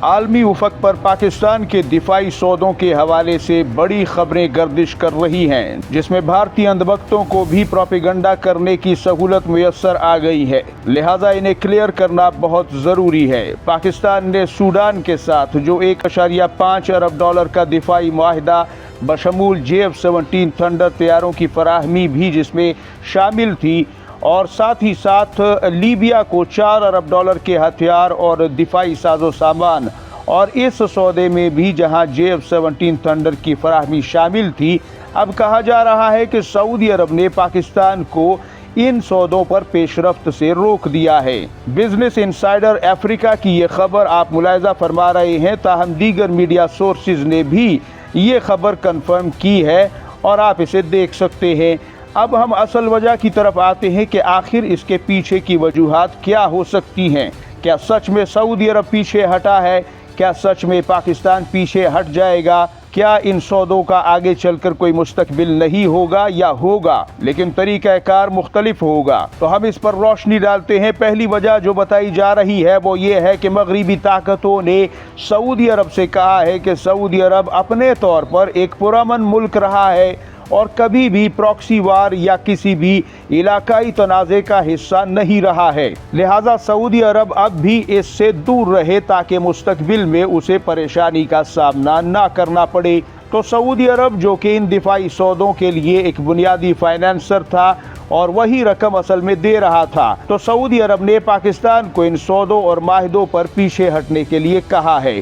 आलमी उफक पर पाकिस्तान के दिफाई सौदों के हवाले से बड़ी खबरें गर्दिश कर रही हैं, जिसमें भारतीय अंधभक्तों को भी प्रोपेगेंडा करने की सहूलत मुयस्सर आ गई है। लिहाजा इन्हें क्लियर करना बहुत ज़रूरी है। पाकिस्तान ने सूडान के साथ जो $1.5 अरब का दिफाई मुआहिदा बशमूल JF-17 थंडर तैयारों की फराहमी भी जिसमें शामिल थी, और साथ ही साथ लीबिया को $4 अरब के हथियार और दिफाई साजो सामान, और इस सौदे में भी जहां JF-17 थंडर की फराहमी शामिल थी, अब कहा जा रहा है कि सऊदी अरब ने पाकिस्तान को इन सौदों पर पेशरफ्त से रोक दिया है। बिजनेस इनसाइडर अफ्रीका की ये खबर आप मुलाहिजा फरमा रहे हैं, ताहम दीगर मीडिया सोर्सेज ने भी ये खबर कंफर्म की है और आप इसे देख सकते हैं। अब हम असल वजह की तरफ आते हैं कि आखिर इसके पीछे की वजूहात क्या हो सकती हैं। क्या सच में सऊदी अरब पीछे हटा है? क्या सच में पाकिस्तान पीछे हट जाएगा? क्या इन सौदों का आगे चलकर कोई मुस्तकबिल नहीं होगा या होगा, लेकिन तरीक़ाकार मुख्तलिफ होगा? तो हम इस पर रोशनी डालते हैं। पहली वजह जो बताई जा रही है वो ये है कि मगरिबी ताकतों ने सऊदी अरब से कहा है कि सऊदी अरब अपने तौर पर एक पुरअमन मुल्क रहा है और कभी भी प्रॉक्सी वार या किसी भी इलाकाई तनाज़े का हिस्सा नहीं रहा है। लिहाजा सऊदी अरब अब भी इससे दूर रहे ताकि मुस्तकबिल में उसे परेशानी का सामना ना करना पड़े। तो सऊदी अरब जो कि इन दिफाई सौदों के लिए एक बुनियादी फाइनेंसर था और वही रकम असल में दे रहा था, तो सऊदी अरब ने पाकिस्तान को इन सौदों और माहिदों पर पीछे हटने के लिए कहा है।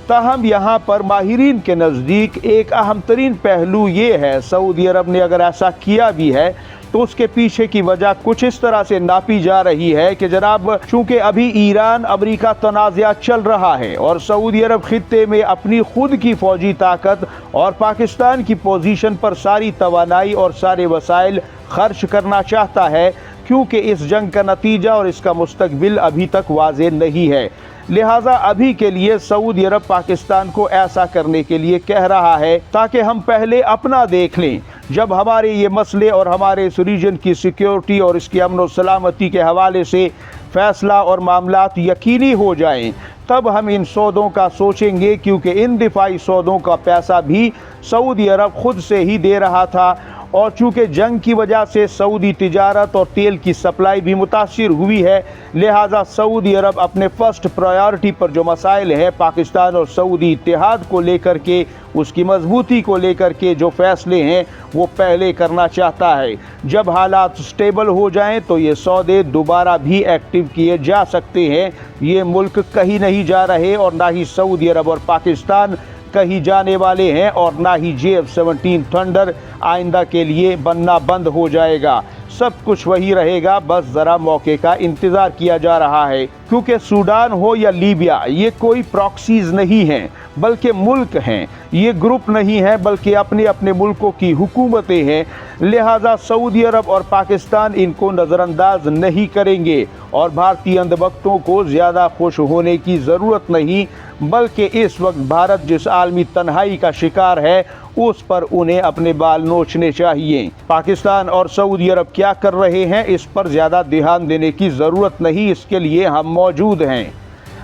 ताहम यहाँ पर माहिरीन के नज़दीक एक अहम तरीन पहलू ये है, सऊदी अरब ने अगर ऐसा किया भी है तो उसके पीछे की वजह कुछ इस तरह से नापी जा रही है कि जनाब, चूंकि अभी ईरान अमेरिका तनाज़ा चल रहा है और सऊदी अरब खित्ते में अपनी खुद की फौजी ताकत और पाकिस्तान की पोजीशन पर सारी तवानाई और सारे वसाइल खर्च करना चाहता है, क्योंकि इस जंग का नतीजा और इसका मुस्तकबिल अभी तक वाज़ेह नहीं है। लिहाजा अभी के लिए सऊदी अरब पाकिस्तान को ऐसा करने के लिए कह रहा है ताकि हम पहले अपना देख लें। जब हमारे ये मसले और हमारे इस रीजन की सिक्योरिटी और इसकी अमन और सलामती के हवाले से फैसला और मामलात यकीनी हो जाएं, तब हम इन सौदों का सोचेंगे, क्योंकि इन दिफाई सौदों का पैसा भी सऊदी अरब खुद से ही दे रहा था, और चूँकि जंग की वजह से सऊदी तिजारत और तेल की सप्लाई भी मुतासिर हुई है, लिहाजा सऊदी अरब अपने फर्स्ट प्रायोरिटी पर जो मसाइल है पाकिस्तान और सऊदी इत्तेहाद को लेकर के, उसकी मजबूती को लेकर के जो फैसले हैं वो पहले करना चाहता है। जब हालात स्टेबल हो जाएं तो ये सौदे दोबारा भी एक्टिव किए जा सकते हैं। ये मुल्क कहीं नहीं जा रहे और ना ही सऊदी अरब और पाकिस्तान कहीं जाने वाले हैं, और ना ही JF-17 थंडर आइंदा के लिए बनना बंद हो जाएगा। सब कुछ वही रहेगा, बस ज़रा मौके का इंतज़ार किया जा रहा है, क्योंकि सूडान हो या लीबिया, ये कोई प्रॉक्सीज नहीं हैं बल्कि मुल्क हैं। ये ग्रुप नहीं है बल्कि अपने अपने मुल्कों की हुकूमतें हैं। लिहाजा सऊदी अरब और पाकिस्तान इनको नज़रअंदाज नहीं करेंगे, और भारतीय अंधभक्तों को ज़्यादा खुश होने की ज़रूरत नहीं, बल्कि इस वक्त भारत जिस आलमी तन्हाई का शिकार है उस पर उन्हें अपने बाल नोचने चाहिए। पाकिस्तान और सऊदी अरब क्या कर रहे हैं इस पर ज़्यादा ध्यान देने की ज़रूरत नहीं, इसके लिए हम मौजूद हैं।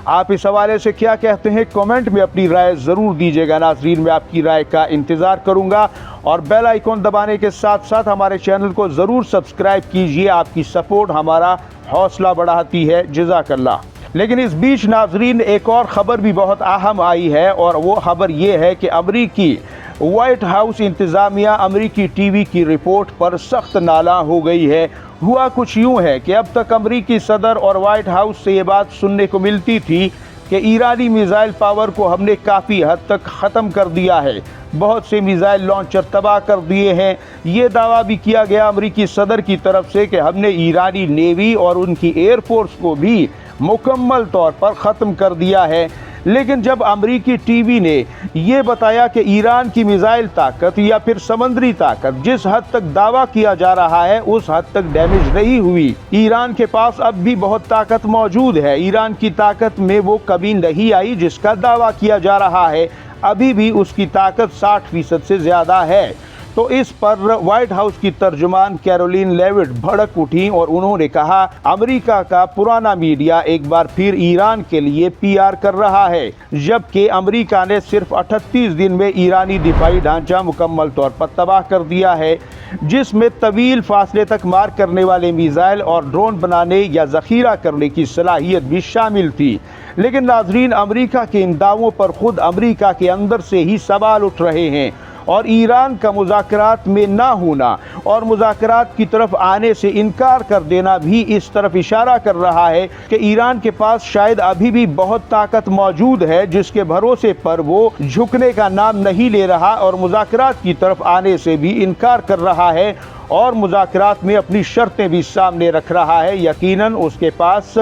आप इस हवाले से क्या कहते हैं? कमेंट में अपनी राय ज़रूर दीजिएगा। नाज़रीन, मैं आपकी राय का इंतज़ार करूँगा, और बेल आइकॉन दबाने के साथ साथ हमारे चैनल को ज़रूर सब्सक्राइब कीजिए। आपकी सपोर्ट हमारा हौसला बढ़ाती है। जज़ाकल्लाह। लेकिन इस बीच नाज़रीन, एक और ख़बर भी बहुत अहम आई है, और वो ख़बर ये है कि अमरीकी वाइट हाउस इंतज़ामिया अमरीकी टीवी की रिपोर्ट पर सख्त नाला हो गई है। हुआ कुछ यूँ है कि अब तक अमरीकी सदर और वाइट हाउस से ये बात सुनने को मिलती थी कि ईरानी मिसाइल पावर को हमने काफ़ी हद तक ख़त्म कर दिया है, बहुत से मिसाइल लॉन्चर तबाह कर दिए हैं। ये दावा भी किया गया अमरीकी सदर की तरफ से कि हमने ईरानी नेवी और उनकी एयरफोर्स को भी मुकम्मल तौर पर ख़त्म कर दिया है। लेकिन जब अमरीकी टीवी ने ये बताया कि ईरान की मिसाइल ताकत या फिर समंदरी ताकत जिस हद तक दावा किया जा रहा है उस हद तक डैमेज नहीं हुई, ईरान के पास अब भी बहुत ताकत मौजूद है, ईरान की ताकत में वो कभी नहीं आई जिसका दावा किया जा रहा है, अभी भी उसकी ताकत 60% से ज़्यादा है। तो इस पर व्हाइट हाउस की तर्जुमान कैरोलिन लेविट भड़क उठी और उन्होंने कहा, अमेरिका का पुराना मीडिया एक बार फिर ईरान के लिए पीआर कर रहा है, जबकि अमेरिका ने सिर्फ 38 दिन में ईरानी दिफाई ढांचा मुकम्मल तौर पर तबाह कर दिया है, जिसमें तवील फासले तक मार करने वाले मिसाइल और ड्रोन बनाने या जखीरा करने की सलाहियत भी शामिल थी। लेकिन नाज़रीन, अमेरिका के इन दावों पर खुद अमेरिका के अंदर से ही सवाल उठ रहे हैं और ईरान का मुज़ाकरात में ना होना और मुज़ाकरात की तरफ आने से इनकार कर देना भी इस तरफ इशारा कर रहा है कि ईरान के पास शायद अभी भी बहुत ताकत मौजूद है, जिसके भरोसे पर वो झुकने का नाम नहीं ले रहा और मुज़ाकरात की तरफ आने से भी इनकार कर रहा है और मुज़ाकरात में अपनी शर्तें भी सामने रख रहा है। यकीनन उसके पास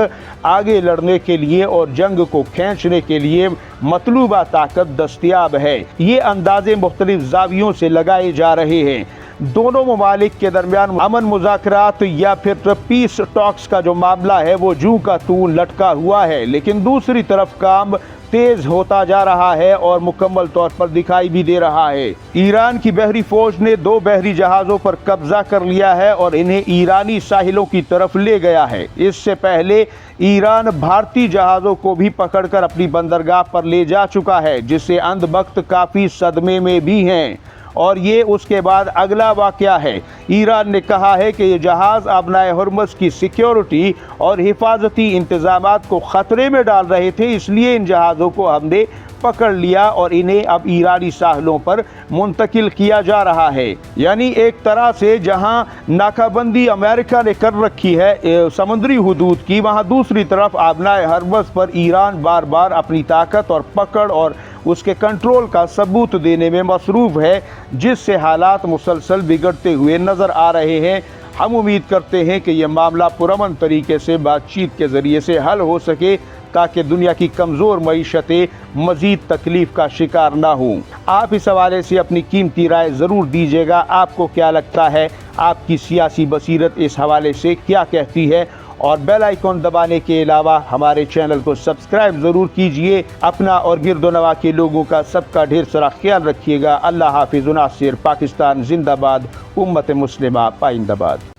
आगे लड़ने के लिए और जंग को खींचने के लिए मतलूबा ताकत दस्तयाब है। ये अंदाजे मुख्तलिफ ज़ावियों से लगाए जा रहे हैं। दोनों ममालिक के दरमियान अमन मुज़ाकरात या फिर पीस टॉक्स का जो मामला है वो जूं का तूं लटका हुआ है, लेकिन दूसरी तरफ काम तेज होता जा रहा है और मुकम्मल तौर पर दिखाई भी दे रहा है। ईरान की बहरी फौज ने 2 बहरी जहाज़ों पर कब्जा कर लिया है और इन्हें ईरानी साहिलों की तरफ ले गया है। इससे पहले ईरान भारतीय जहाज़ों को भी पकड़कर अपनी बंदरगाह पर ले जा चुका है, जिससे अंदवक्त काफ़ी सदमे में भी हैं। और ये उसके बाद अगला वाक़या है। ईरान ने कहा है कि ये जहाज़ अबनाए हुर्मुज़ की सिक्योरिटी और हिफाजती इंतज़ामात को ख़तरे में डाल रहे थे, इसलिए इन जहाज़ों को हमने पकड़ लिया और इन्हें अब ईरानी साहिलों पर मुंतकिल किया जा रहा है। यानी एक तरह से जहां नाकाबंदी अमेरिका ने कर रखी है समुद्री हुदूद की, वहां दूसरी तरफ अबनाए हुर्मुज़ पर ईरान बार बार अपनी ताकत और पकड़ और उसके कंट्रोल का सबूत देने में मसरूफ़ है, जिससे हालात मुसलसल बिगड़ते हुए नज़र आ रहे हैं। हम उम्मीद करते हैं कि यह मामला पुरअमन तरीके से बातचीत के ज़रिए से हल हो सके, ताकि दुनिया की कमज़ोर मईशतें मज़ीद तकलीफ़ का शिकार ना हों। आप इस हवाले से अपनी कीमती राय ज़रूर दीजिएगा। आपको क्या लगता है, आपकी सियासी बसीरत इस हवाले से क्या कहती है? और बेल आइकॉन दबाने के अलावा हमारे चैनल को सब्सक्राइब ज़रूर कीजिए। अपना और गिरदोनवा के लोगों का सबका ढेर सारा ख्याल रखिएगा। अल्लाह हाफिज़। नासिर, पाकिस्तान जिंदाबाद, उम्मत मुस्लिमा पाइंदाबाद।